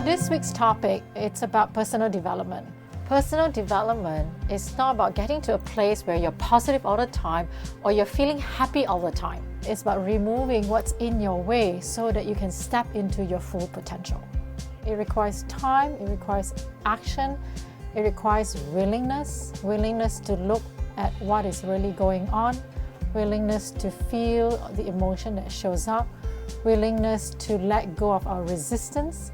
For this week's topic, it's about personal development. Personal development is not about getting to a place where you're positive all the time or you're feeling happy all the time. It's about removing what's in your way so that you can step into your full potential. It requires time, it requires action, it requires willingness to look at what is really going on, willingness to feel the emotion that shows up, willingness to let go of our resistance.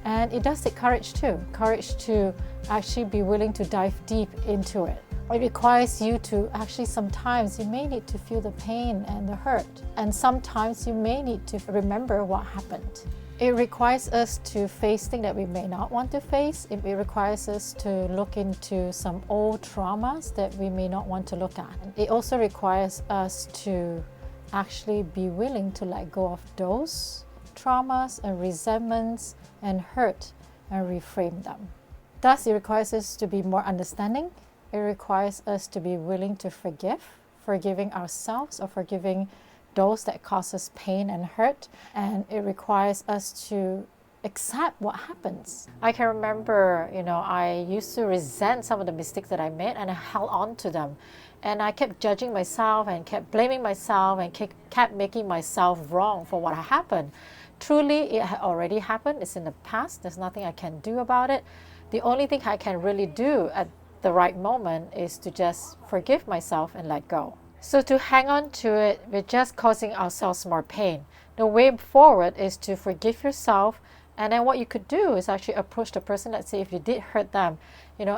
And it does take courage too, courage to actually be willing to dive deep into it. It requires you to actually, sometimes you may need to feel the pain and the hurt, and sometimes you may need to remember what happened. It requires us to face things that we may not want to face. It requires us to look into some old traumas that we may not want to look at. It also requires us to actually be willing to let go of those traumas and resentments and hurt and reframe them. Thus, it requires us to be more understanding. It requires us to be willing to forgiving ourselves or forgiving those that cause us pain and hurt. And it requires us to accept what happens. I can remember, I used to resent some of the mistakes that I made and I held on to them. And I kept judging myself and kept blaming myself and kept making myself wrong for what happened. Truly, it had already happened. It's in the past. There's nothing I can do about it. The only thing I can really do at the right moment is to just forgive myself and let go. So to hang on to it, we're just causing ourselves more pain. The way forward is to forgive yourself, and then what you could do is actually approach the person. Let's say if you did hurt them,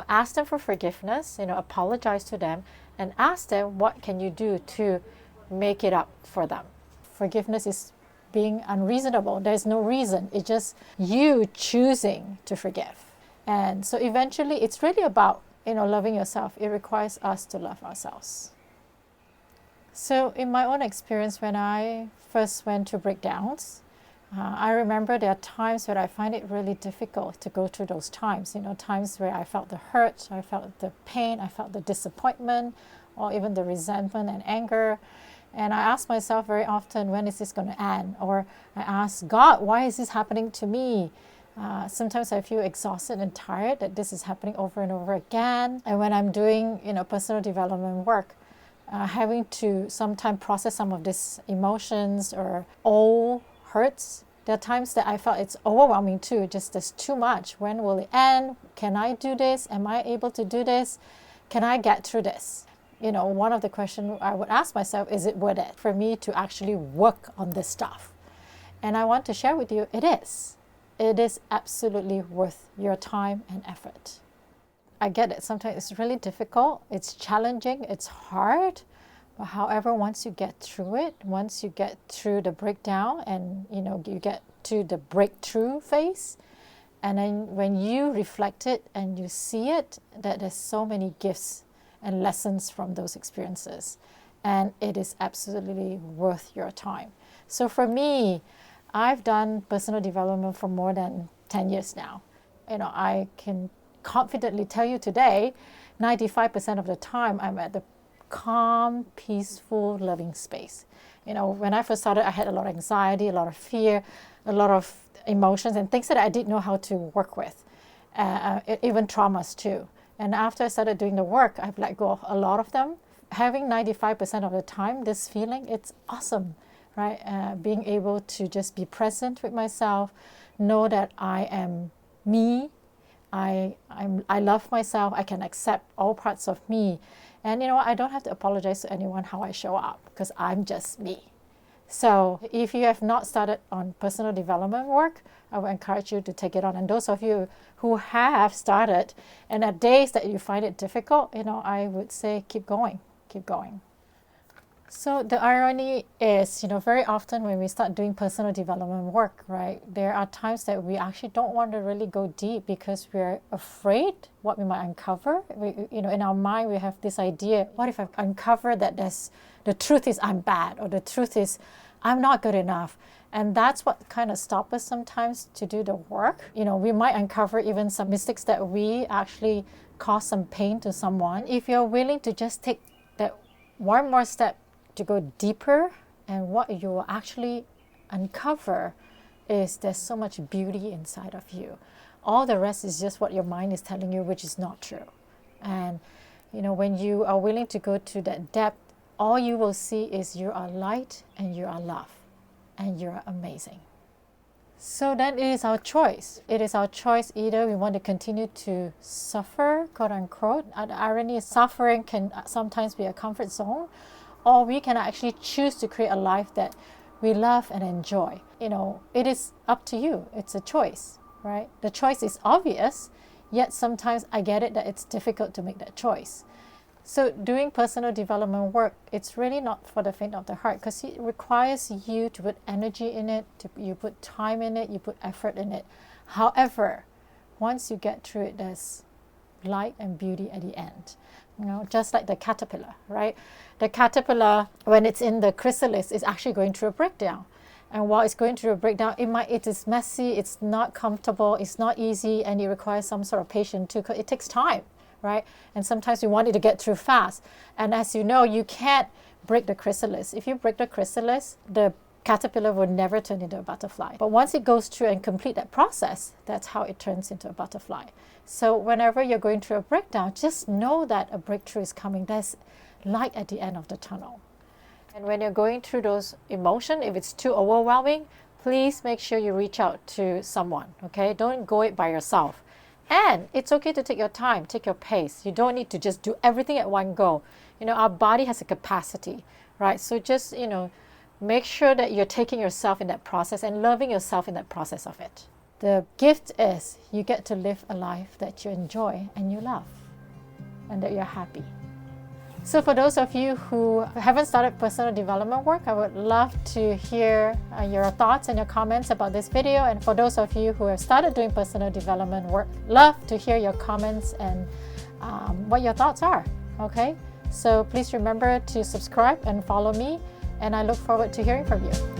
ask them for forgiveness, apologize to them, and ask them what can you do to make it up for them. Forgiveness is being unreasonable. There's no reason. It's just you choosing to forgive. And so eventually it's really about, loving yourself. It requires us to love ourselves. So in my own experience, when I first went through breakdowns, I remember there are times where I find it really difficult to go through those times, times where I felt the hurt, I felt the pain, I felt the disappointment, or even the resentment and anger. And I ask myself very often, when is this going to end? Or I ask God, why is this happening to me? Sometimes I feel exhausted and tired that this is happening over and over again. And when I'm doing, personal development work, having to sometimes process some of these emotions or old hurts, there are times that I felt it's overwhelming too. Just there's too much. When will it end? Can I do this? Am I able to do this? Can I get through this? One of the questions I would ask myself, is it worth it for me to actually work on this stuff? And I want to share with you, it is. It is absolutely worth your time and effort. I get it. Sometimes it's really difficult. It's challenging. It's hard. But however, once you get through it, once you get through the breakdown and, you get to the breakthrough phase, and then when you reflect it and you see it, that there's so many gifts and lessons from those experiences. And it is absolutely worth your time. So for me, I've done personal development for more than 10 years now. I can confidently tell you today, 95% of the time I'm at the calm, peaceful, loving space. When I first started, I had a lot of anxiety, a lot of fear, a lot of emotions and things that I didn't know how to work with, even traumas too. And after I started doing the work, I've let go of a lot of them. Having 95% of the time, this feeling, it's awesome, right? Being able to just be present with myself, know that I am me, I love myself, I can accept all parts of me. And I don't have to apologize to anyone how I show up because I'm just me. So if you have not started on personal development work, I would encourage you to take it on. And those of you who have started and at days that you find it difficult, I would say keep going. So the irony is, very often when we start doing personal development work, right, there are times that we actually don't want to really go deep because we're afraid what we might uncover. In our mind, we have this idea, what if I uncover that the truth is I'm bad, or the truth is I'm not good enough. And that's what kind of stops us sometimes to do the work. We might uncover even some mistakes that we actually cause some pain to someone. If you're willing to just take that one more step to go deeper, and what you will actually uncover is there's so much beauty inside of you. All the rest is just what your mind is telling you, which is not true. And when you are willing to go to that depth, all you will see is you are light and you are love and you are amazing. So then it is our choice. It is our choice. Either we want to continue to suffer, quote unquote. And the irony is suffering can sometimes be a comfort zone, or we can actually choose to create a life that we love and enjoy. It is up to you. It's a choice, right? The choice is obvious, yet sometimes I get it that it's difficult to make that choice. So doing personal development work, it's really not for the faint of the heart, because it requires you to put energy in it, you put time in it, you put effort in it. However, once you get through it, there's light and beauty at the end. Just like the caterpillar, right? The caterpillar, when it's in the chrysalis, is actually going through a breakdown. And while it's going through a breakdown, it is messy, it's not comfortable, it's not easy, and it requires some sort of patience too, because it takes time. Right? And sometimes we want it to get through fast. And as you know, you can't break the chrysalis. If you break the chrysalis, the caterpillar will never turn into a butterfly. But once it goes through and complete that process, that's how it turns into a butterfly. So whenever you're going through a breakdown, just know that a breakthrough is coming. There's light at the end of the tunnel. And when you're going through those emotions, if it's too overwhelming, please make sure you reach out to someone, okay? Don't go it by yourself. And it's okay to take your time, take your pace. You don't need to just do everything at one go. Our body has a capacity, right? So just, make sure that you're taking yourself in that process and loving yourself in that process of it. The gift is you get to live a life that you enjoy and you love and that you're happy. So for those of you who haven't started personal development work, I would love to hear your thoughts and your comments about this video. And for those of you who have started doing personal development work, love to hear your comments and what your thoughts are, okay? So please remember to subscribe and follow me, and I look forward to hearing from you.